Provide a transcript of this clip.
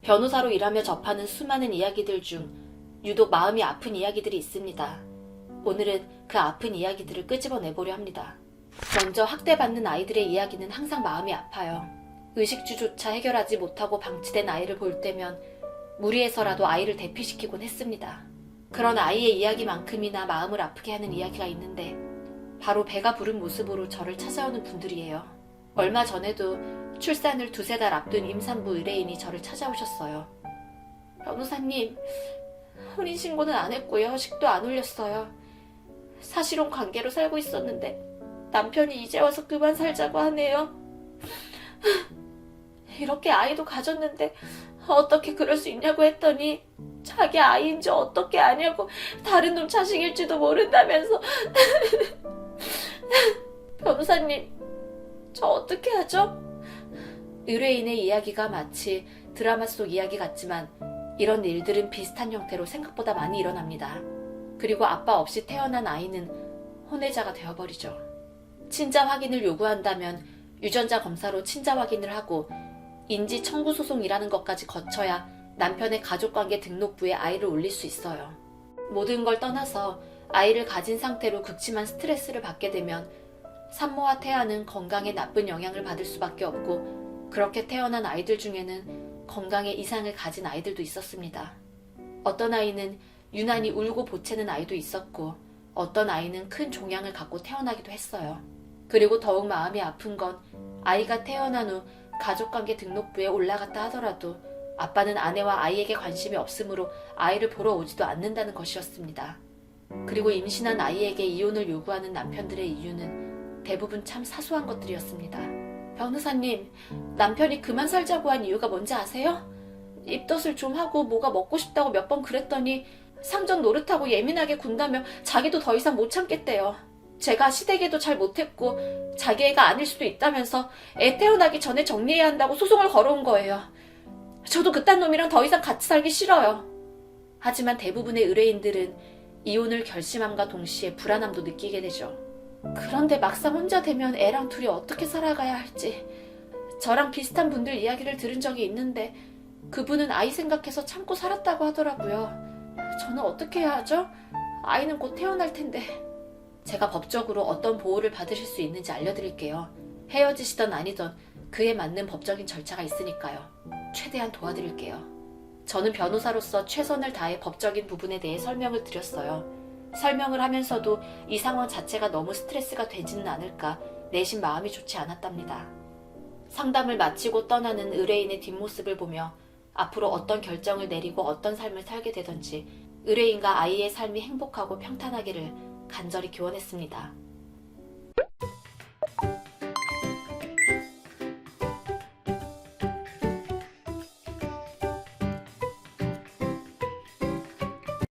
변호사로 일하며 접하는 수많은 이야기들 중 유독 마음이 아픈 이야기들이 있습니다. 오늘은 그 아픈 이야기들을 끄집어내보려 합니다. 먼저 학대받는 아이들의 이야기는 항상 마음이 아파요. 의식주조차 해결하지 못하고 방치된 아이를 볼 때면 무리해서라도 아이를 대피시키곤 했습니다. 그런 아이의 이야기만큼이나 마음을 아프게 하는 이야기가 있는데 바로 배가 부른 모습으로 저를 찾아오는 분들이에요. 얼마 전에도 출산을 2~3달 앞둔 임산부 의뢰인이 저를 찾아오셨어요. 변호사님, 혼인신고는 안 했고요. 허식도 안 올렸어요. 사실혼 관계로 살고 있었는데 남편이 이제 와서 그만 살자고 하네요. 이렇게 아이도 가졌는데 어떻게 그럴 수 있냐고 했더니 자기 아이인지 어떻게 아냐고 다른 놈 자식일지도 모른다면서. 변호사님, 저 어떻게 하죠? 의뢰인의 이야기가 마치 드라마 속 이야기 같지만 이런 일들은 비슷한 형태로 생각보다 많이 일어납니다. 그리고 아빠 없이 태어난 아이는 혼외자가 되어버리죠. 친자 확인을 요구한다면 유전자 검사로 친자 확인을 하고 인지 청구 소송이라는 것까지 거쳐야 남편의 가족관계 등록부에 아이를 올릴 수 있어요. 모든 걸 떠나서 아이를 가진 상태로 극심한 스트레스를 받게 되면 산모와 태아는 건강에 나쁜 영향을 받을 수밖에 없고 그렇게 태어난 아이들 중에는 건강에 이상을 가진 아이들도 있었습니다. 어떤 아이는 유난히 울고 보채는 아이도 있었고 어떤 아이는 큰 종양을 갖고 태어나기도 했어요. 그리고 더욱 마음이 아픈 건 아이가 태어난 후 가족관계 등록부에 올라갔다 하더라도 아빠는 아내와 아이에게 관심이 없으므로 아이를 보러 오지도 않는다는 것이었습니다. 그리고 임신한 아이에게 이혼을 요구하는 남편들의 이유는 대부분 참 사소한 것들이었습니다. 변호사님, 남편이 그만 살자고 한 이유가 뭔지 아세요? 입덧을 좀 하고 뭐가 먹고 싶다고 몇 번 그랬더니 상전 노릇하고 예민하게 군다며 자기도 더 이상 못 참겠대요. 제가 시댁에도 잘 못했고 자기 애가 아닐 수도 있다면서 애 태어나기 전에 정리해야 한다고 소송을 걸어온 거예요. 저도 그딴 놈이랑 더 이상 같이 살기 싫어요. 하지만 대부분의 의뢰인들은 이혼을 결심함과 동시에 불안함도 느끼게 되죠. 그런데 막상 혼자 되면 애랑 둘이 어떻게 살아가야 할지. 저랑 비슷한 분들 이야기를 들은 적이 있는데 그분은 아이 생각해서 참고 살았다고 하더라고요. 저는 어떻게 해야 하죠? 아이는 곧 태어날 텐데. 제가 법적으로 어떤 보호를 받으실 수 있는지 알려드릴게요. 헤어지시던 아니던 그에 맞는 법적인 절차가 있으니까요. 최대한 도와드릴게요. 저는 변호사로서 최선을 다해 법적인 부분에 대해 설명을 드렸어요. 설명을 하면서도 이 상황 자체가 너무 스트레스가 되지는 않을까 내심 마음이 좋지 않았답니다. 상담을 마치고 떠나는 의뢰인의 뒷모습을 보며 앞으로 어떤 결정을 내리고 어떤 삶을 살게 되던지 의뢰인과 아이의 삶이 행복하고 평탄하기를 간절히 기원했습니다.